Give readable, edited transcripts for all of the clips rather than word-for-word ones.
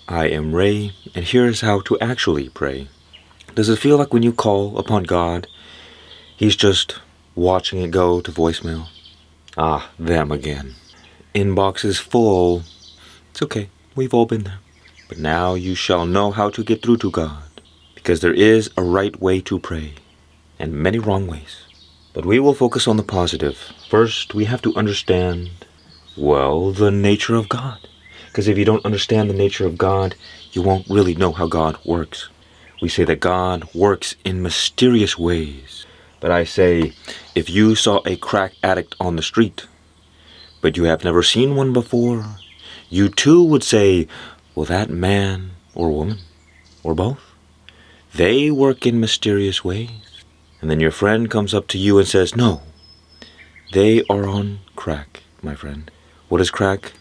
I am Ray, and here's how to actually pray. Does it feel like when you call upon God, He's just watching it go to voicemail? Ah, them again. Inbox is full. It's okay, we've all been there. But now you shall know how to get through to God, because there is a right way to pray, and many wrong ways. But we will focus on the positive. First, we have to understand, well, the nature of God. Because if you don't understand the nature of God, you won't really know how God works. We say that God works in mysterious ways. But I say, if you saw a crack addict on the street, but you have never seen one before, you too would say, well, that man or woman, or both, they work in mysterious ways. And then your friend comes up to you and says, no, they are on crack, my friend. What is crack?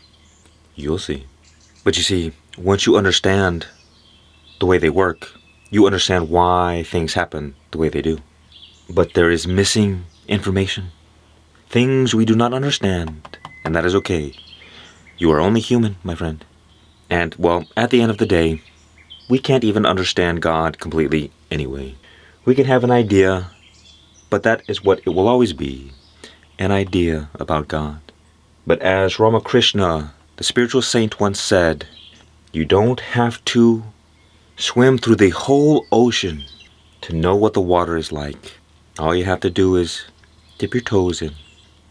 You'll see. But you see, once you understand the way they work, you understand why things happen the way they do. But there is missing information. Things we do not understand, and that is okay. You are only human, my friend. And, well, at the end of the day, we can't even understand God completely anyway. We can have an idea, but that is what it will always be, an idea about God. But as Ramakrishna, the spiritual saint, once said, you don't have to swim through the whole ocean to know what the water is like. All you have to do is dip your toes in.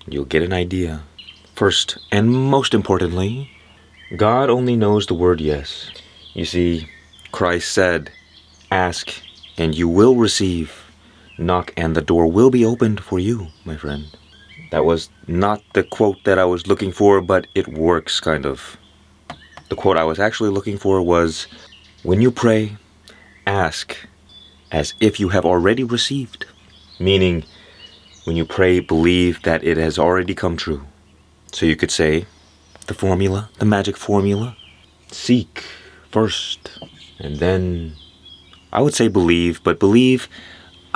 You'll get an idea. First, and most importantly, God only knows the word yes. You see, Christ said, ask and you will receive. Knock and the door will be opened for you, my friend. That was not the quote that I was looking for, but it works, kind of. The quote I was actually looking for was, when you pray, ask as if you have already received. Meaning, when you pray, believe that it has already come true. So you could say, the formula, the magic formula, seek first, and then, I would say believe, but believe,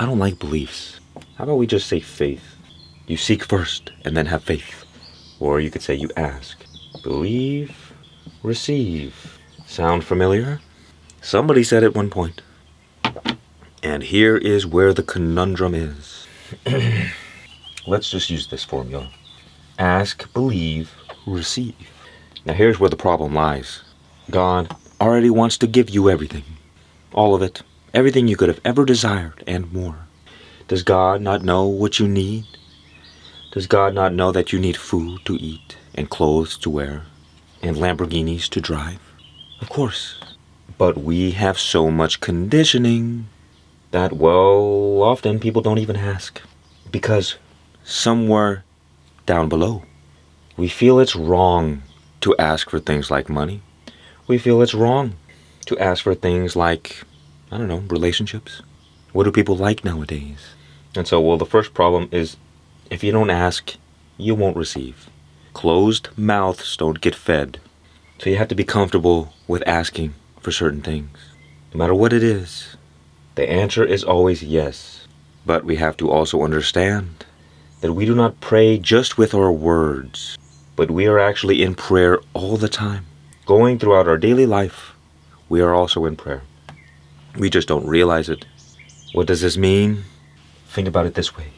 I don't like beliefs. How about we just say faith? You seek first, and then have faith. Or you could say you ask. Believe, receive. Sound familiar? Somebody said at one point. And here is where the conundrum is. Let's just use this formula. Ask, believe, receive. Now here's where the problem lies. God already wants to give you everything. All of it. Everything you could have ever desired and more. Does God not know what you need? Does God not know that you need food to eat and clothes to wear and Lamborghinis to drive? Of course. But we have so much conditioning that, well, often people don't even ask. Because somewhere down below, we feel it's wrong to ask for things like money. We feel it's wrong to ask for things like, I don't know, relationships. What do people like nowadays? And so, well, the first problem is, if you don't ask, you won't receive. Closed mouths don't get fed. So you have to be comfortable with asking for certain things. No matter what it is, the answer is always yes. But we have to also understand that we do not pray just with our words, but we are actually in prayer all the time. Going throughout our daily life, we are also in prayer. We just don't realize it. What does this mean? Think about it this way.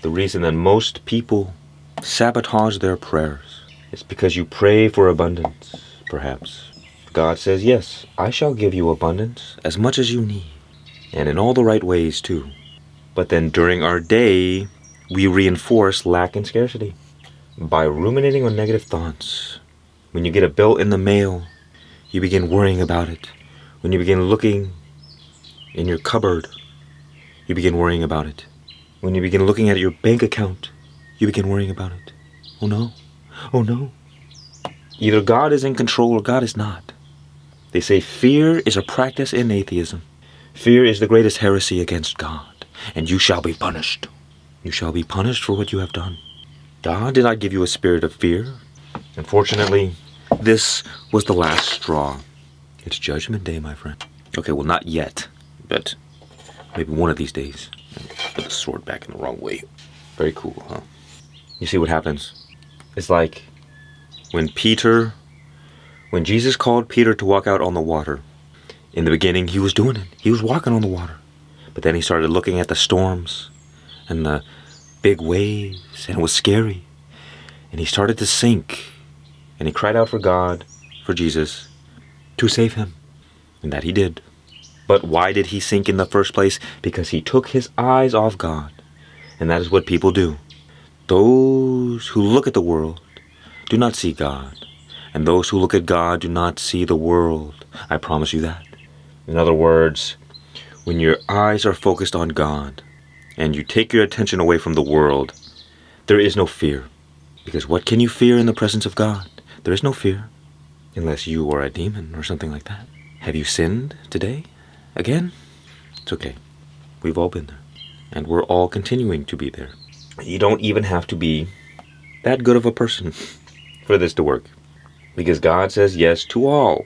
The reason that most people sabotage their prayers is because you pray for abundance, perhaps. God says, yes, I shall give you abundance as much as you need, and in all the right ways too. But then during our day, we reinforce lack and scarcity by ruminating on negative thoughts. When you get a bill in the mail, you begin worrying about it. When you begin looking in your cupboard, you begin worrying about it. When you begin looking at your bank account, you begin worrying about it. Oh no, oh no. Either God is in control or God is not. They say fear is a practice in atheism. Fear is the greatest heresy against God, and you shall be punished. You shall be punished for what you have done. God did not give you a spirit of fear. Unfortunately, this was the last straw. It's Judgment Day, my friend. Okay, well, not yet, but maybe one of these days. Put the sword back in the wrong way. Very cool, huh? You see what happens? It's like when When Jesus called Peter to walk out on the water, in the beginning he was doing it. He was walking on the water. But then he started looking at the storms and the big waves, and it was scary. And he started to sink. And he cried out for God, for Jesus, to save him. And that he did. But why did he sink in the first place? Because he took his eyes off God. And that is what people do. Those who look at the world do not see God. And those who look at God do not see the world. I promise you that. In other words, when your eyes are focused on God and you take your attention away from the world, there is no fear. Because what can you fear in the presence of God? There is no fear. Unless you are a demon or something like that. Have you sinned today? Again? It's okay. We've all been there. And we're all continuing to be there. You don't even have to be that good of a person for this to work. Because God says yes to all.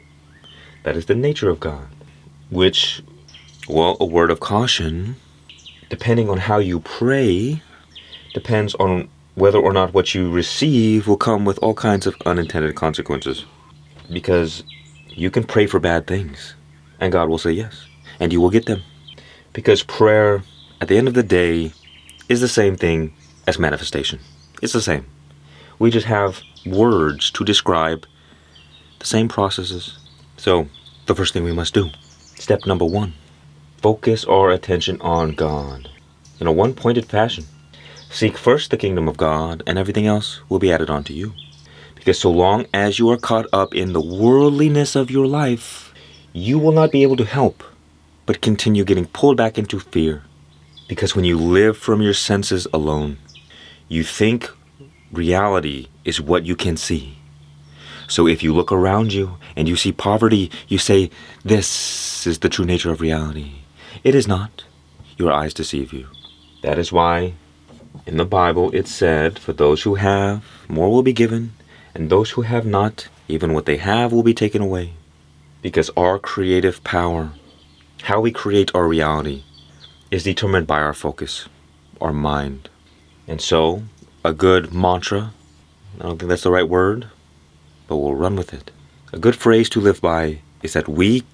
That is the nature of God. Which, well, a word of caution, depending on how you pray, depends on whether or not what you receive will come with all kinds of unintended consequences. Because you can pray for bad things, and God will say yes, and you will get them. Because prayer, at the end of the day, is the same thing as manifestation. It's the same. We just have words to describe the same processes. So, the first thing we must do, step number 1, focus our attention on God in a one-pointed fashion. Seek first the kingdom of God, and everything else will be added on to you. Because so long as you are caught up in the worldliness of your life, you will not be able to help but continue getting pulled back into fear. Because when you live from your senses alone, you think reality is what you can see. So if you look around you and you see poverty, you say, this is the true nature of reality. It is not. Your eyes deceive you. That is why in the Bible it said, for those who have, more will be given, and those who have not, even what they have will be taken away. Because our creative power, how we create our reality, is determined by our focus, our mind. And so, a good mantra, I don't think that's the right word, but we'll run with it. A good phrase to live by is that we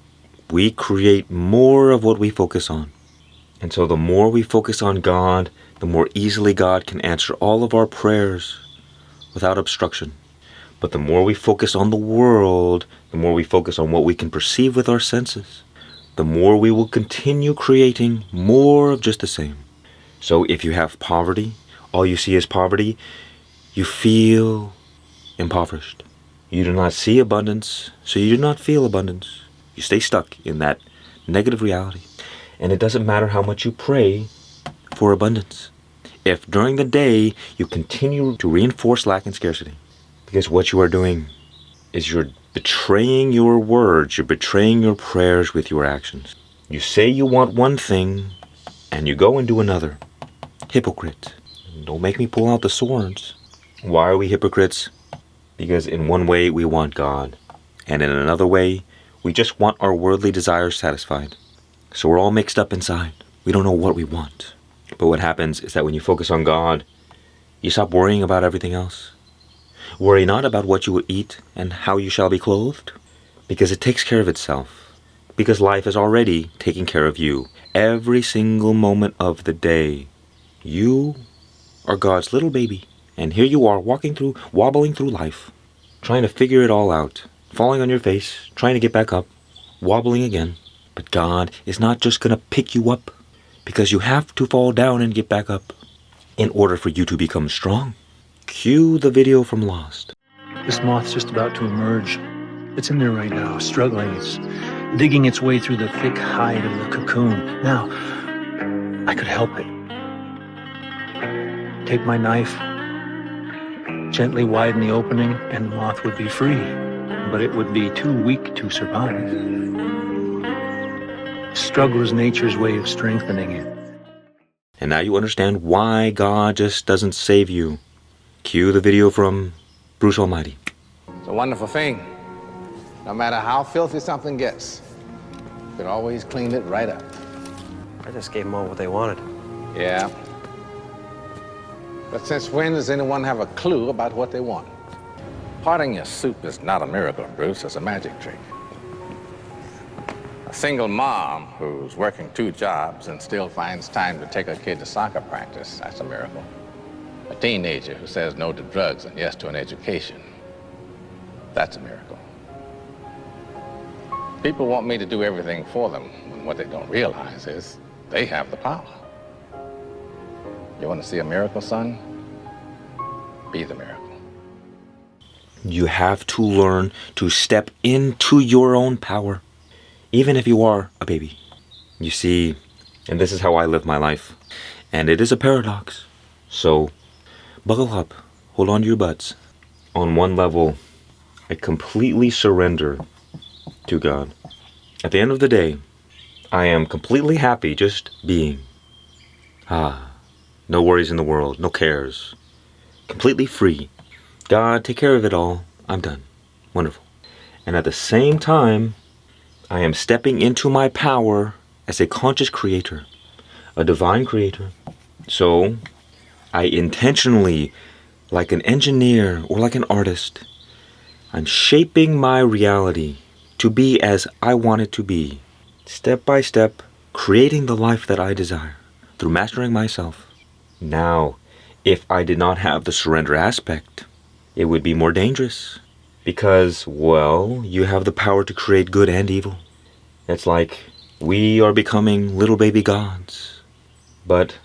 create more of what we focus on. And so the more we focus on God, the more easily God can answer all of our prayers without obstruction. But the more we focus on the world, the more we focus on what we can perceive with our senses, the more we will continue creating more of just the same. So if you have poverty, all you see is poverty, you feel impoverished. You do not see abundance, so you do not feel abundance. You stay stuck in that negative reality. And it doesn't matter how much you pray for abundance. If during the day you continue to reinforce lack and scarcity, because what you are doing is you're betraying your words, you're betraying your prayers with your actions. You say you want one thing, and you go and do another. Hypocrite. Don't make me pull out the swords. Why are we hypocrites? Because in one way we want God, and in another way we just want our worldly desires satisfied. So we're all mixed up inside. We don't know what we want. But what happens is that when you focus on God, you stop worrying about everything else. Worry not about what you will eat and how you shall be clothed, because it takes care of itself. Because life is already taking care of you. Every single moment of the day, you are God's little baby. And here you are wobbling through life, trying to figure it all out, falling on your face, trying to get back up, wobbling again. But God is not just going to pick you up, because you have to fall down and get back up in order for you to become strong. Cue the video from Lost. This moth's just about to emerge. It's in there right now, struggling. It's digging its way through the thick hide of the cocoon. Now, I could help it. Take my knife, gently widen the opening, and the moth would be free. But it would be too weak to survive. Struggle is nature's way of strengthening it. And now you understand why God just doesn't save you. Cue the video from Bruce Almighty. It's a wonderful thing. No matter how filthy something gets, you can always clean it right up. I just gave them all what they wanted. Yeah. But since when does anyone have a clue about what they want? Parting your soup is not a miracle, Bruce. It's a magic trick. A single mom who's working 2 jobs and still finds time to take her kid to soccer practice, that's a miracle. A teenager who says no to drugs and yes to an education, that's a miracle. People want me to do everything for them, when what they don't realize is they have the power. You want to see a miracle, son? Be the miracle. You have to learn to step into your own power, even if you are a baby. You see, and this is how I live my life, and it is a paradox. So, buckle up, hold on to your butts. On one level, I completely surrender to God. At the end of the day, I am completely happy just being. No worries in the world, no cares. Completely free. God, take care of it all. I'm done. Wonderful. And at the same time, I am stepping into my power as a conscious creator, a divine creator. So, I intentionally, like an engineer or like an artist, I'm shaping my reality to be as I want it to be, step by step, creating the life that I desire through mastering myself. Now, if I did not have the surrender aspect, it would be more dangerous because, well, you have the power to create good and evil. It's like we are becoming little baby gods. But,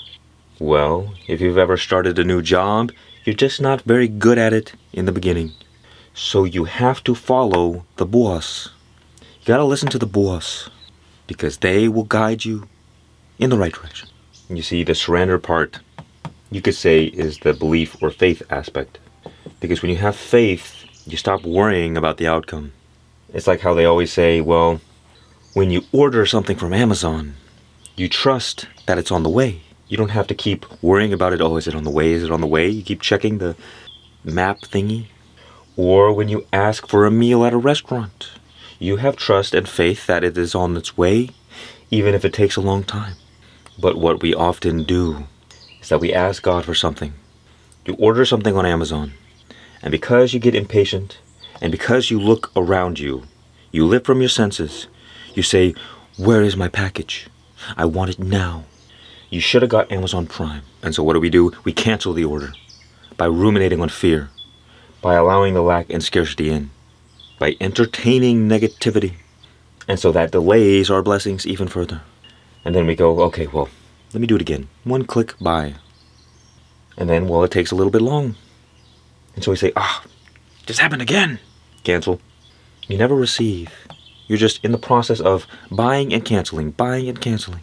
well, if you've ever started a new job, you're just not very good at it in the beginning. So you have to follow the boss. You gotta listen to the boss because they will guide you in the right direction. You see, the surrender part, you could say, is the belief or faith aspect. Because when you have faith, you stop worrying about the outcome. It's like how they always say, well, when you order something from Amazon, you trust that it's on the way. You don't have to keep worrying about it. Oh, is it on the way? Is it on the way? You keep checking the map thingy. Or when you ask for a meal at a restaurant, you have trust and faith that it is on its way, even if it takes a long time. But what we often do is that we ask God for something. You order something on Amazon, and because you get impatient, and because you look around you, you live from your senses, you say, where is my package? I want it now. You should have got Amazon Prime. And so what do? We cancel the order by ruminating on fear, by allowing the lack and scarcity in, by entertaining negativity. And so that delays our blessings even further. And then we go, okay, well, let me do it again. 1 click, buy. And then, well, it takes a little bit long. And so we say, this happened again. Cancel. You never receive. You're just in the process of buying and canceling, buying and canceling.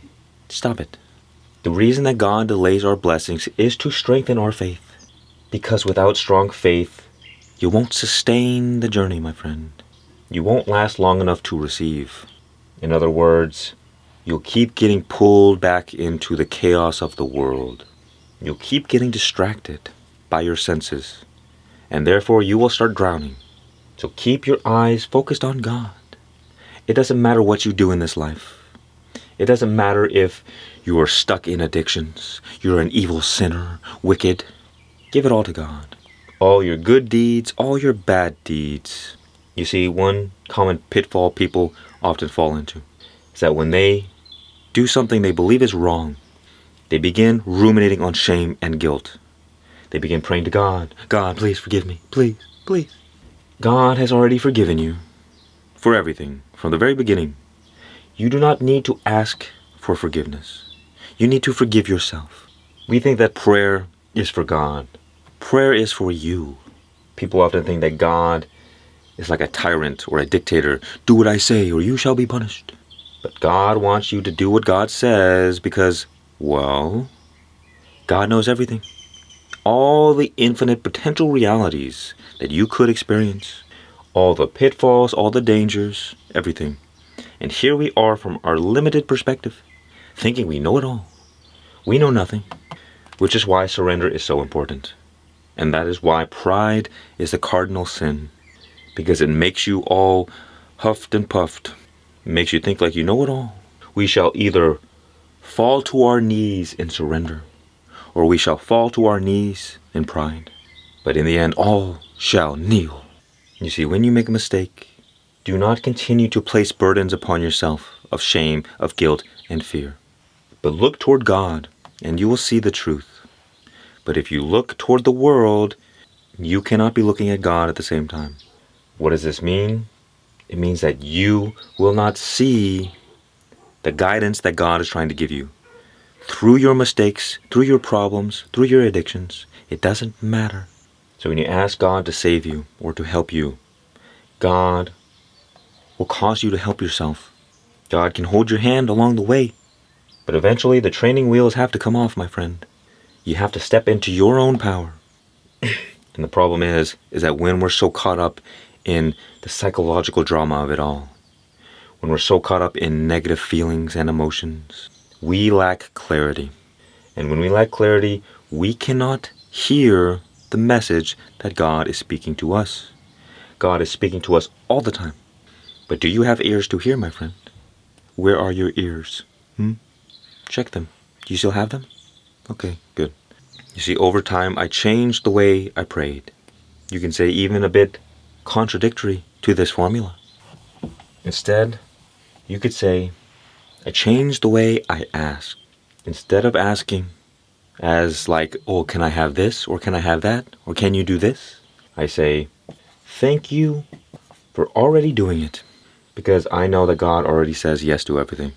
Stop it. The reason that God delays our blessings is to strengthen our faith. Because without strong faith, you won't sustain the journey, my friend. You won't last long enough to receive. In other words, you'll keep getting pulled back into the chaos of the world. You'll keep getting distracted by your senses, and therefore you will start drowning. So keep your eyes focused on God. It doesn't matter what you do in this life. It doesn't matter if you are stuck in addictions, you're an evil sinner, wicked. Give it all to God. All your good deeds, all your bad deeds. You see, one common pitfall people often fall into is that when they do something they believe is wrong, they begin ruminating on shame and guilt. They begin praying to God. God, please forgive me. Please, please. God has already forgiven you for everything from the very beginning. You do not need to ask for forgiveness. You need to forgive yourself. We think that prayer is for God. Prayer is for you. People often think that God is like a tyrant or a dictator. Do what I say or you shall be punished. But God wants you to do what God says because, well, God knows everything. All the infinite potential realities that you could experience. All the pitfalls, all the dangers, everything. And here we are from our limited perspective, thinking we know it all. We know nothing, which is why surrender is so important. And that is why pride is the cardinal sin, because it makes you all huffed and puffed. It makes you think like you know it all. We shall either fall to our knees in surrender, or we shall fall to our knees in pride. But in the end, all shall kneel. You see, when you make a mistake, do not continue to place burdens upon yourself of shame, of guilt, and fear. But look toward God, and you will see the truth. But if you look toward the world, you cannot be looking at God at the same time. What does this mean? It means that you will not see the guidance that God is trying to give you. Through your mistakes, through your problems, through your addictions, it doesn't matter. So when you ask God to save you or to help you, God will cause you to help yourself. God can hold your hand along the way. But eventually the training wheels have to come off, my friend. You have to step into your own power. And the problem is that when we're so caught up in the psychological drama of it all, when we're so caught up in negative feelings and emotions, we lack clarity. And when we lack clarity, we cannot hear the message that God is speaking to us. God is speaking to us all the time. But do you have ears to hear, my friend? Where are your ears? Check them. Do you still have them? Okay, good. You see, over time, I changed the way I prayed. You can say even a bit contradictory to this formula. Instead, you could say, I changed the way I asked. Instead of asking as like, oh, can I have this? Or can I have that? Or can you do this? I say, thank you for already doing it. Because I know that God already says yes to everything.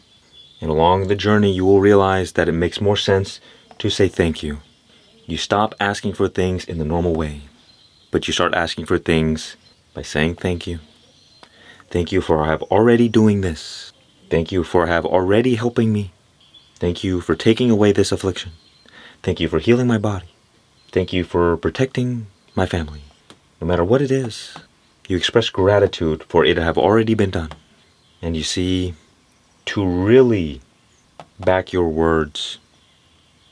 And along the journey, you will realize that it makes more sense to say thank you. You stop asking for things in the normal way, but you start asking for things by saying thank you. Thank you for have already doing this. Thank you for have already helping me. Thank you for taking away this affliction. Thank you for healing my body. Thank you for protecting my family. No matter what it is, you express gratitude for it to have already been done. And you see, to really back your words,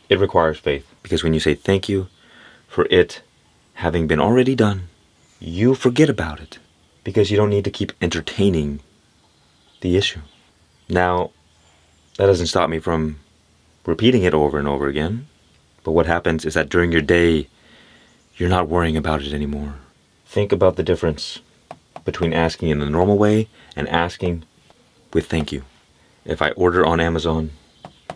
it requires faith. Because when you say thank you for it having been already done, you forget about it. Because you don't need to keep entertaining the issue. Now, that doesn't stop me from repeating it over and over again. But what happens is that during your day, you're not worrying about it anymore. Think about the difference between asking in the normal way and asking with thank you. If I order on Amazon,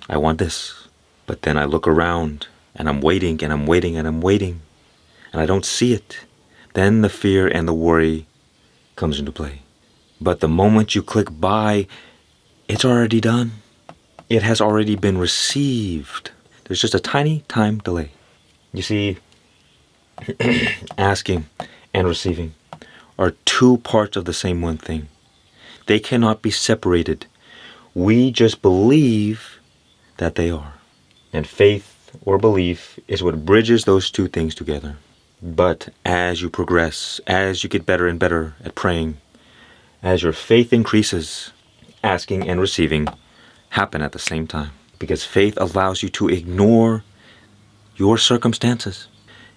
I want this. But then I look around and I'm waiting and I'm waiting and I'm waiting and I don't see it. Then the fear and the worry comes into play. But the moment you click buy, it's already done. It has already been received. There's just a tiny time delay. You see, asking and receiving are two parts of the same one thing. They cannot be separated. We just believe that they are. And faith or belief is what bridges those two things together. But as you progress, as you get better and better at praying, as your faith increases, asking and receiving happen at the same time. Because faith allows you to ignore your circumstances.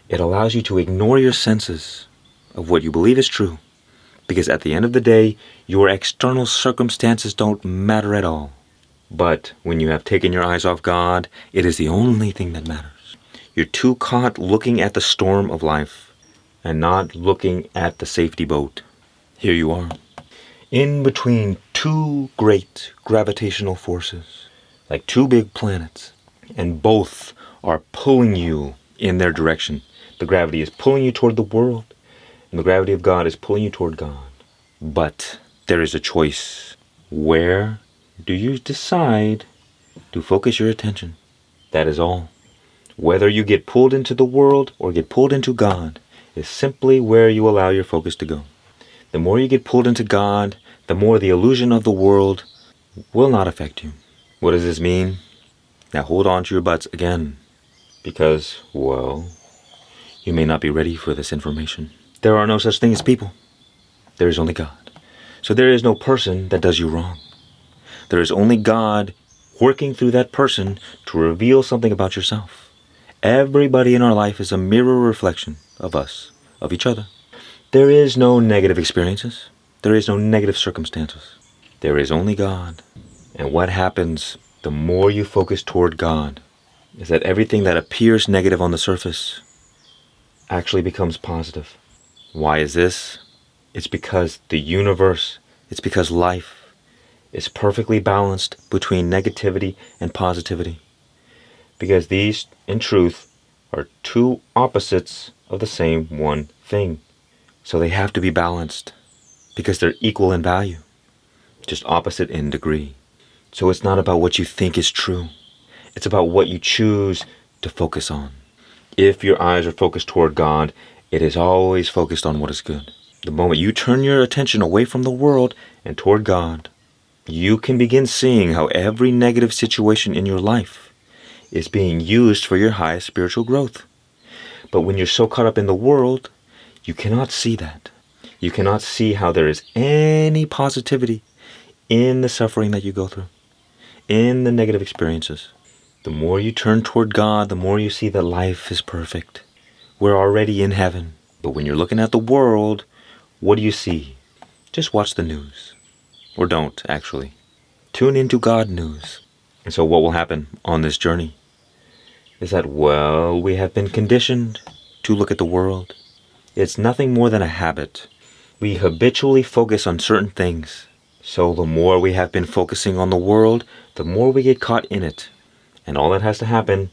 It allows you to ignore your senses of what you believe is true. Because at the end of the day, your external circumstances don't matter at all. But when you have taken your eyes off God, it is the only thing that matters. You're too caught looking at the storm of life and not looking at the safety boat. Here you are, in between two great gravitational forces, like two big planets, and both are pulling you in their direction. The gravity is pulling you toward the world, and the gravity of God is pulling you toward God. But there is a choice. Where do you decide to focus your attention? That is all. Whether you get pulled into the world or get pulled into God is simply where you allow your focus to go. The more you get pulled into God, the more the illusion of the world will not affect you. What does this mean? Now hold on to your butts again. Because, well, you may not be ready for this information. There are no such thing as people. There is only God. So there is no person that does you wrong. There is only God working through that person to reveal something about yourself. Everybody in our life is a mirror reflection of us, of each other. There is no negative experiences. There is no negative circumstances. There is only God. And what happens the more you focus toward God is that everything that appears negative on the surface actually becomes positive. Why is this? It's because the universe, it's because life is perfectly balanced between negativity and positivity. Because these, in truth, are two opposites of the same one thing. So they have to be balanced because they're equal in value, just opposite in degree. So it's not about what you think is true. It's about what you choose to focus on. If your eyes are focused toward God, it is always focused on what is good. The moment you turn your attention away from the world and toward God, you can begin seeing how every negative situation in your life is being used for your highest spiritual growth. But when you're so caught up in the world, you cannot see that. You cannot see how there is any positivity in the suffering that you go through, in the negative experiences. The more you turn toward God, the more you see that life is perfect. We're already in heaven. But when you're looking at the world, what do you see? Just watch the news. Or don't, actually. Tune into God news. And so what will happen on this journey is that, well, we have been conditioned to look at the world. It's nothing more than a habit. We habitually focus on certain things. So the more we have been focusing on the world, the more we get caught in it. And all that has to happen,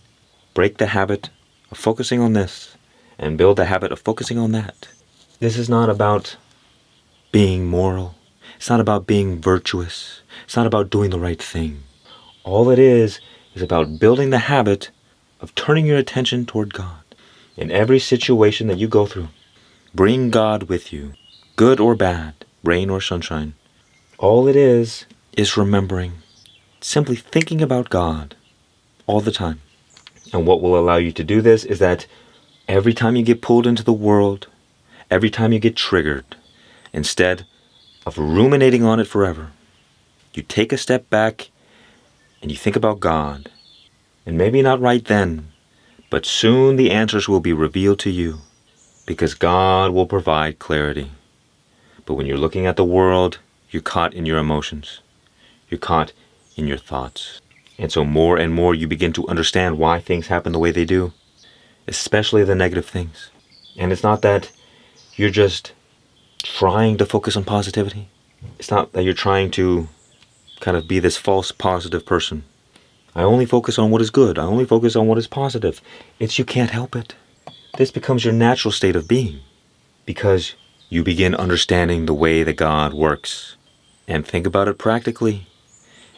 break the habit of focusing on this and build the habit of focusing on that. This is not about being moral. It's not about being virtuous. It's not about doing the right thing. All it is about building the habit of turning your attention toward God. In every situation that you go through, bring God with you, good or bad, rain or sunshine. All it is remembering, simply thinking about God all the time. And what will allow you to do this is that every time you get pulled into the world, every time you get triggered, instead of ruminating on it forever, you take a step back and you think about God. And maybe not right then, but soon the answers will be revealed to you because God will provide clarity. But when you're looking at the world, you're caught in your emotions. You're caught in your thoughts. And so more and more you begin to understand why things happen the way they do, especially the negative things. And it's not that you're just trying to focus on positivity. It's not that you're trying to kind of be this false positive person. I only focus on what is good. I only focus on what is positive. It's you can't help it. This becomes your natural state of being because you begin understanding the way that God works. And think about it practically.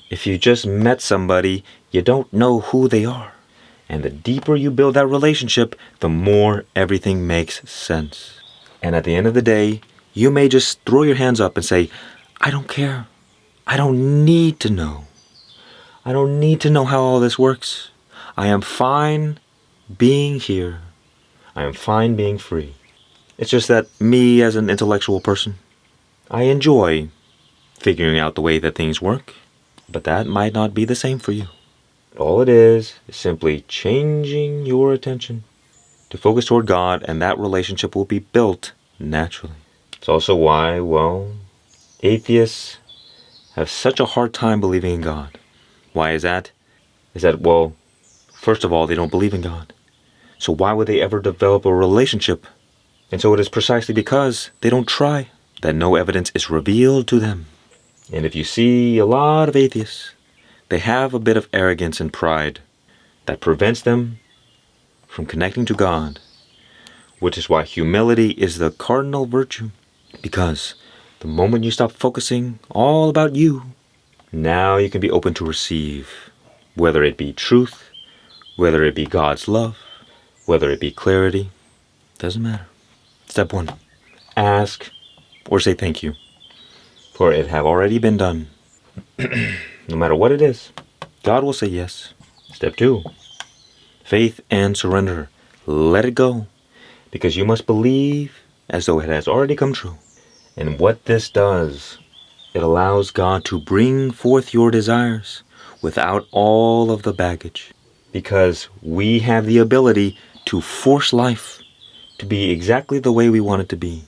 If you just met somebody, you don't know who they are. And the deeper you build that relationship, the more everything makes sense. And at the end of the day, you may just throw your hands up and say, I don't care. I don't need to know. I don't need to know how all this works. I am fine being here. I am fine being free. It's just that me as an intellectual person, I enjoy figuring out the way that things work. But that might not be the same for you. All it is simply changing your attention to focus toward God, and that relationship will be built naturally. It's also why, well, atheists have such a hard time believing in God. Why is that? Well, first of all, they don't believe in God. So why would they ever develop a relationship? And so it is precisely because they don't try that no evidence is revealed to them. And if you see a lot of atheists, they have a bit of arrogance and pride that prevents them from connecting to God, which is why humility is the cardinal virtue. Because the moment you stop focusing all about you, now you can be open to receive, whether it be truth, whether it be God's love, whether it be clarity, doesn't matter. Step 1, ask or say thank you, for it have already been done. No matter what it is, God will say yes. Step 2, faith and surrender. Let it go, because you must believe as though it has already come true. And what this does, it allows God to bring forth your desires without all of the baggage. Because we have the ability to force life to be exactly the way we want it to be.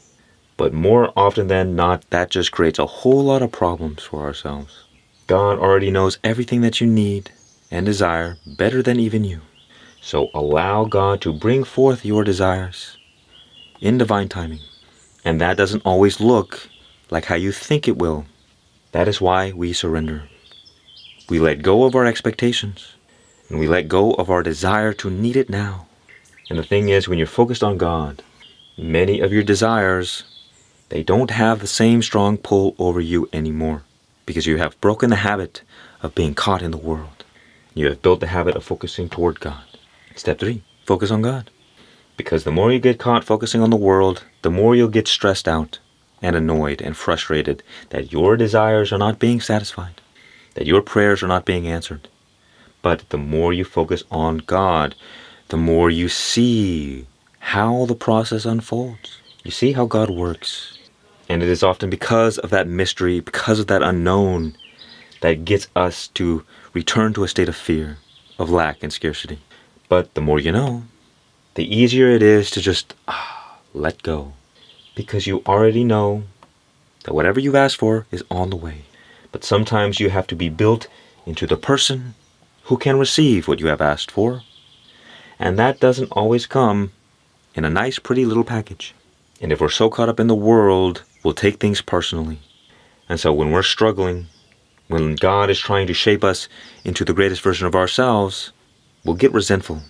But more often than not, that just creates a whole lot of problems for ourselves. God already knows everything that you need and desire better than even you. So allow God to bring forth your desires in divine timing. And that doesn't always look like how you think it will. That is why we surrender. We let go of our expectations, and we let go of our desire to need it now. And the thing is, when you're focused on God, many of your desires, they don't have the same strong pull over you anymore, because you have broken the habit of being caught in the world. You have built the habit of focusing toward God. Step 3, focus on God. Because the more you get caught focusing on the world, the more you'll get stressed out and annoyed and frustrated that your desires are not being satisfied, that your prayers are not being answered. But the more you focus on God, the more you see how the process unfolds. You see how God works. And it is often because of that mystery, because of that unknown, that gets us to return to a state of fear, of lack and scarcity. But the more you know, the easier it is to just let go. Because you already know that whatever you've asked for is on the way. But sometimes you have to be built into the person who can receive what you have asked for. And that doesn't always come in a nice, pretty little package. And if we're so caught up in the world, we'll take things personally. And so when we're struggling, when God is trying to shape us into the greatest version of ourselves, we'll get resentful.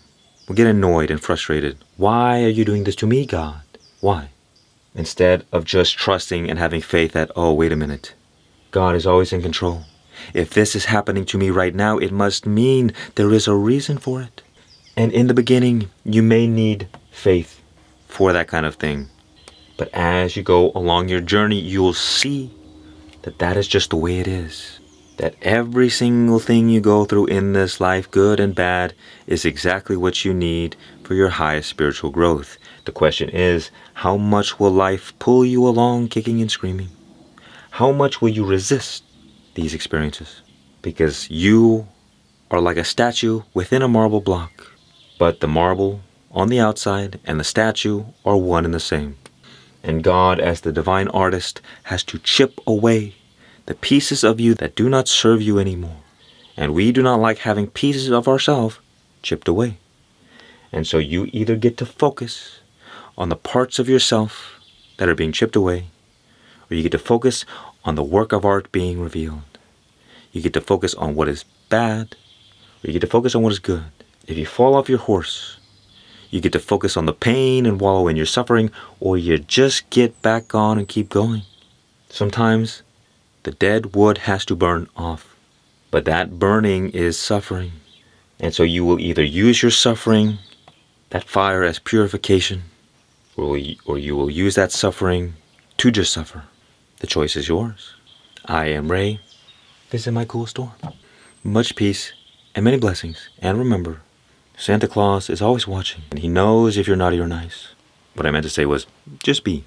We'll get annoyed and frustrated. Why are you doing this to me, God? Why? Instead of just trusting and having faith that, oh, wait a minute, God is always in control. If this is happening to me right now, it must mean there is a reason for it. And in the beginning, you may need faith for that kind of thing. But as you go along your journey, you'll see that that is just the way it is. That every single thing you go through in this life, good and bad, is exactly what you need for your highest spiritual growth. The question is, how much will life pull you along kicking and screaming? How much will you resist these experiences? Because you are like a statue within a marble block. But the marble on the outside and the statue are one and the same. And God, as the divine artist, has to chip away the pieces of you that do not serve you anymore. And we do not like having pieces of ourselves chipped away. And so you either get to focus on the parts of yourself that are being chipped away, or you get to focus on the work of art being revealed. You get to focus on what is bad, or you get to focus on what is good. If you fall off your horse, you get to focus on the pain and wallow in your suffering, or you just get back on and keep going. Sometimes the dead wood has to burn off, but that burning is suffering. And so you will either use your suffering, that fire, as purification, or you will use that suffering to just suffer. The choice is yours. I am Ray. Visit my cool store. Much peace and many blessings. And remember, Santa Claus is always watching, and he knows if you're naughty or nice. What I meant to say was, just be.